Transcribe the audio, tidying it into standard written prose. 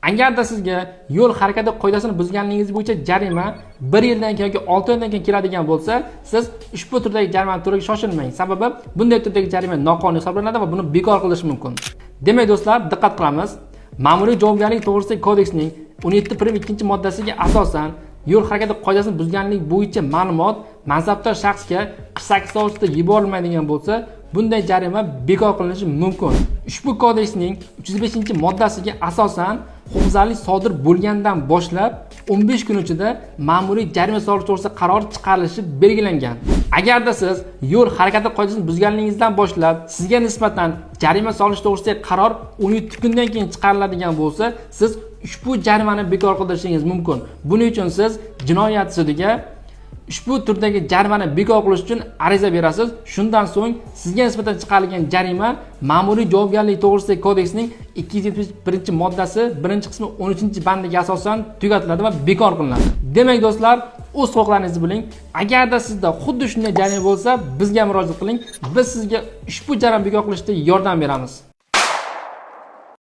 Agarda sizga yo'l harakati qoidasini buzganligingiz bo'yicha jarima 1 yildan keyin yoki 6 oydan keyin keladigan bo'lsa, siz ushbu turdagi jarimani to'lashga shoshilmang. Sababi bunday turdagi jarima noqonuniy hisoblanadi va buni bekor qilish mumkin. Demak do'stlar, diqqat qilamiz. Ma'muriy javobgarlik to'g'risidagi kodeksning 17.2-moddasiga asosan yo'l harakati qoidasini buzganlik bo'yicha ma'lumot mansabdor shaxsga 48 soat ichida yuborilmaydigan bo'lsa, bunday jarima bekor qilinishi mumkin. Ushbu kodeksning 305-moddasiga asosan huquqbuzarlik sodir bo'lgandan boshlab 15 kun ichida ma'muriy jarima solish to'g'risida qaror chiqarilishi belgilangan. Agarda siz yo'l harakati qoidasini buzganligingizdan boshlab sizga nisbatan jarima solish to'g'risidagi qaror 17 kundan keyin chiqariladigan bo'lsa, siz ushbu jarimani bekor qildirishingiz mumkin. Buning uchun siz jinoyat sudiga ushbu turdagi jarimani bekor qilish uchun ariza berasiz. Shundan so'ng sizga nisbatan chiqarilgan jarima ma'muriy javobgarlik to'g'risidagi kodeksning 271-moddasi 1-qismi 13-bandiga asosan tugatiladi va bekor qilinadi. Demak do'stlar, o'z huquqlaringizni biling. Agarda sizda xuddi shunday jarima bo'lsa, bizga murojaat qiling. Biz sizga ushbu jarimani bekor qilishda yordam beramiz.